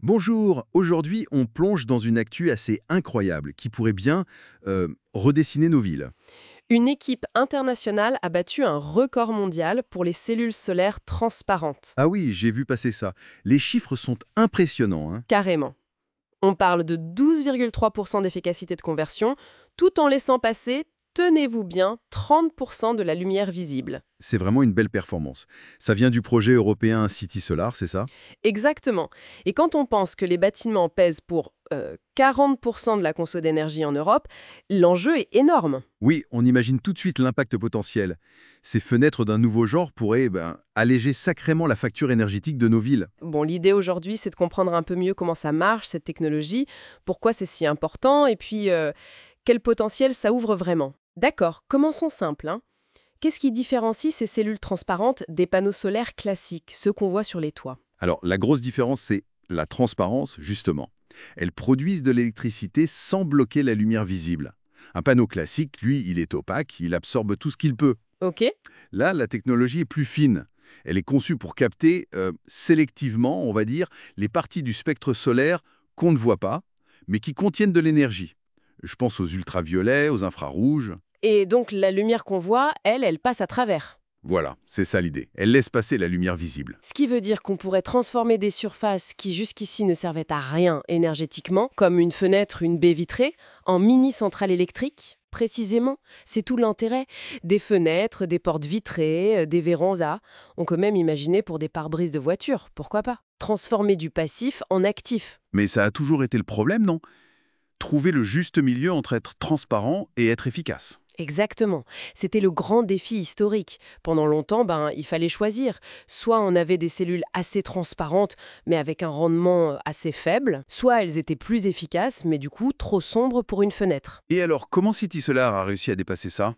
Bonjour, aujourd'hui on plonge dans une actu assez incroyable qui pourrait bien redessiner nos villes. Une équipe internationale a battu un record mondial pour les cellules solaires transparentes. Ah oui, j'ai vu passer ça. Les chiffres sont impressionnants, hein. Carrément. On parle de 12,3% d'efficacité de conversion, tout en laissant passer, tenez-vous bien, 30% de la lumière visible. C'est vraiment une belle performance. Ça vient du projet européen City Solar, c'est ça? Exactement. Et quand on pense que les bâtiments pèsent pour 40% de la conso d'énergie en Europe, l'enjeu est énorme. Oui, on imagine tout de suite l'impact potentiel. Ces fenêtres d'un nouveau genre pourraient alléger sacrément la facture énergétique de nos villes. Bon, l'idée aujourd'hui, c'est de comprendre un peu mieux comment ça marche, cette technologie, pourquoi c'est si important, et puis quel potentiel ça ouvre vraiment. D'accord, commençons simple, hein. Qu'est-ce qui différencie ces cellules transparentes des panneaux solaires classiques, ceux qu'on voit sur les toits? Alors, la grosse différence, c'est la transparence, justement. Elles produisent de l'électricité sans bloquer la lumière visible. Un panneau classique, lui, il est opaque, il absorbe tout ce qu'il peut. Ok. Là, la technologie est plus fine. Elle est conçue pour capter sélectivement, on va dire, les parties du spectre solaire qu'on ne voit pas, mais qui contiennent de l'énergie. Je pense aux ultraviolets, aux infrarouges. Et donc la lumière qu'on voit, elle passe à travers. Voilà, c'est ça l'idée. Elle laisse passer la lumière visible. Ce qui veut dire qu'on pourrait transformer des surfaces qui jusqu'ici ne servaient à rien énergétiquement, comme une fenêtre, une baie vitrée, en mini-centrales électriques. Précisément, c'est tout l'intérêt. Des fenêtres, des portes vitrées, des vérandas. On peut même imaginer pour des pare-brises de voiture, pourquoi pas? Transformer du passif en actif. Mais ça a toujours été le problème, non? Trouver le juste milieu entre être transparent et être efficace. Exactement. C'était le grand défi historique. Pendant longtemps, il fallait choisir. Soit on avait des cellules assez transparentes, mais avec un rendement assez faible, soit elles étaient plus efficaces, mais du coup trop sombres pour une fenêtre. Et alors, comment City Solar a réussi à dépasser ça?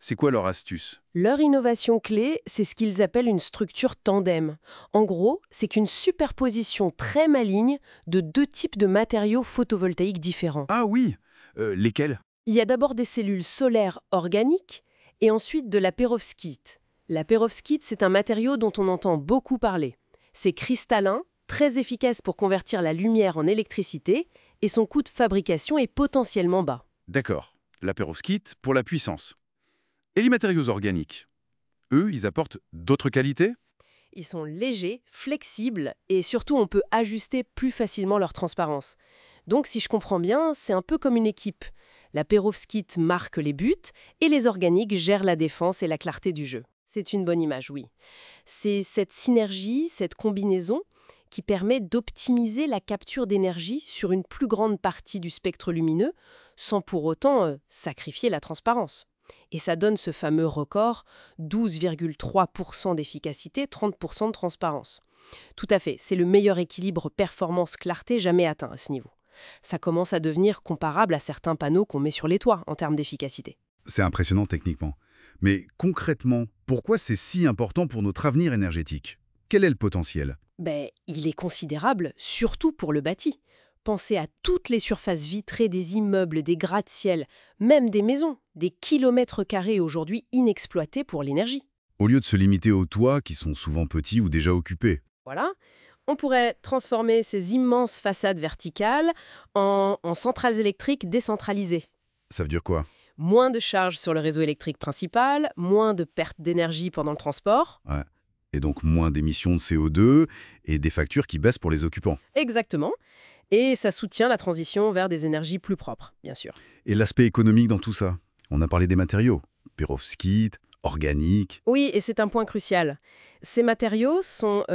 C'est quoi leur astuce? Leur innovation clé, c'est ce qu'ils appellent une structure tandem. En gros, c'est qu'une superposition très maligne de deux types de matériaux photovoltaïques différents. Ah oui, lesquels? Il y a d'abord des cellules solaires organiques et ensuite de la pérovskite. La pérovskite, c'est un matériau dont on entend beaucoup parler. C'est cristallin, très efficace pour convertir la lumière en électricité et son coût de fabrication est potentiellement bas. D'accord, la perovskite pour la puissance. Et les matériaux organiques? Eux, ils apportent d'autres qualités? Ils sont légers, flexibles et surtout on peut ajuster plus facilement leur transparence. Donc si je comprends bien, c'est un peu comme une équipe. La pérovskite marque les buts et les organiques gèrent la défense et la clarté du jeu. C'est une bonne image, oui. C'est cette synergie, cette combinaison qui permet d'optimiser la capture d'énergie sur une plus grande partie du spectre lumineux sans pour autant sacrifier la transparence. Et ça donne ce fameux record, 12,3% d'efficacité, 30% de transparence. Tout à fait, c'est le meilleur équilibre performance-clarté jamais atteint à ce niveau. Ça commence à devenir comparable à certains panneaux qu'on met sur les toits en termes d'efficacité. C'est impressionnant techniquement. Mais concrètement, pourquoi c'est si important pour notre avenir énergétique? Quel est le potentiel? Il est considérable, surtout pour le bâti. Pensez à toutes les surfaces vitrées des immeubles, des gratte-ciel, même des maisons, des kilomètres carrés aujourd'hui inexploités pour l'énergie. Au lieu de se limiter aux toits qui sont souvent petits ou déjà occupés. Voilà. On pourrait transformer ces immenses façades verticales en centrales électriques décentralisées. Ça veut dire quoi? Moins de charges sur le réseau électrique principal, moins de pertes d'énergie pendant le transport. Ouais. Et donc moins d'émissions de CO2 et des factures qui baissent pour les occupants. Exactement. Et ça soutient la transition vers des énergies plus propres, bien sûr. Et l'aspect économique dans tout ça? On a parlé des matériaux. Perovskite, organique. Oui, et c'est un point crucial. Ces matériaux sont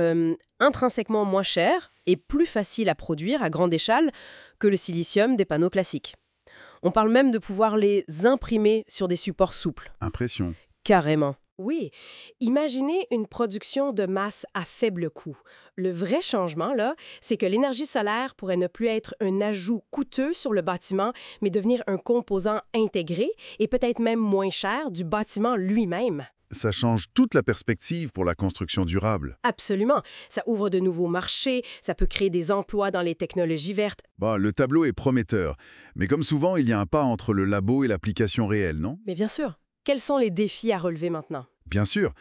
intrinsèquement moins chers et plus faciles à produire à grande échelle que le silicium des panneaux classiques. On parle même de pouvoir les imprimer sur des supports souples. Impression. Carrément. Oui, imaginez une production de masse à faible coût. Le vrai changement, là, c'est que l'énergie solaire pourrait ne plus être un ajout coûteux sur le bâtiment, mais devenir un composant intégré et peut-être même moins cher du bâtiment lui-même. Ça change toute la perspective pour la construction durable. Absolument. Ça ouvre de nouveaux marchés, ça peut créer des emplois dans les technologies vertes. Bon, le tableau est prometteur. Mais comme souvent, il y a un pas entre le labo et l'application réelle, non? Mais bien sûr, quels sont les défis à relever maintenant? Bien sûr.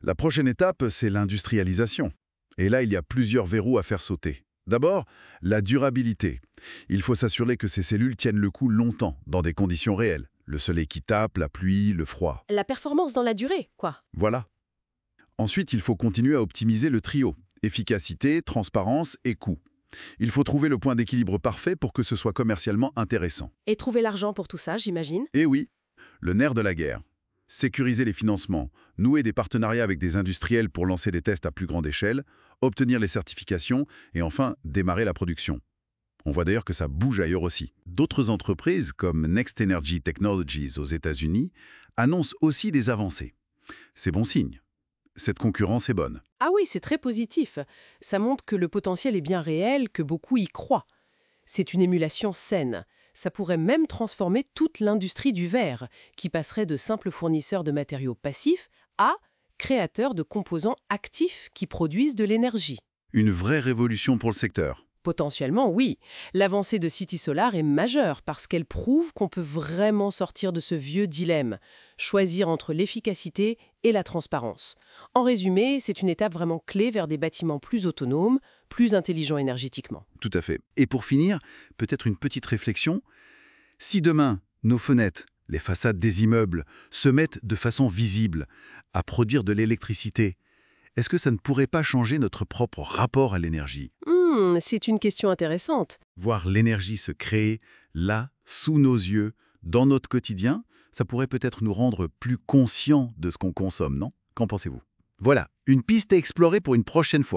La prochaine étape, c'est l'industrialisation. Et là, il y a plusieurs verrous à faire sauter. D'abord, la durabilité. Il faut s'assurer que ces cellules tiennent le coup longtemps, dans des conditions réelles. Le soleil qui tape, la pluie, le froid. La performance dans la durée, quoi. Voilà. Ensuite, il faut continuer à optimiser le trio. Efficacité, transparence et coût. Il faut trouver le point d'équilibre parfait pour que ce soit commercialement intéressant. Et trouver l'argent pour tout ça, j'imagine. Et oui, le nerf de la guerre. Sécuriser les financements, nouer des partenariats avec des industriels pour lancer des tests à plus grande échelle, obtenir les certifications et enfin démarrer la production. On voit d'ailleurs que ça bouge ailleurs aussi. D'autres entreprises, comme Next Energy Technologies aux États-Unis, annoncent aussi des avancées. C'est bon signe. Cette concurrence est bonne. Ah oui, c'est très positif. Ça montre que le potentiel est bien réel, que beaucoup y croient. C'est une émulation saine. Ça pourrait même transformer toute l'industrie du verre, qui passerait de simples fournisseurs de matériaux passifs à créateurs de composants actifs qui produisent de l'énergie. Une vraie révolution pour le secteur. Potentiellement, oui. L'avancée de City Solar est majeure parce qu'elle prouve qu'on peut vraiment sortir de ce vieux dilemme, choisir entre l'efficacité et la transparence. En résumé, c'est une étape vraiment clé vers des bâtiments plus autonomes, plus intelligents énergétiquement. Tout à fait. Et pour finir, peut-être une petite réflexion. Si demain, nos fenêtres, les façades des immeubles, se mettent de façon visible à produire de l'électricité, est-ce que ça ne pourrait pas changer notre propre rapport à l'énergie ? C'est une question intéressante. Voir l'énergie se créer, là, sous nos yeux, dans notre quotidien, ça pourrait peut-être nous rendre plus conscients de ce qu'on consomme, non ? Qu'en pensez-vous ? Voilà, une piste à explorer pour une prochaine fois.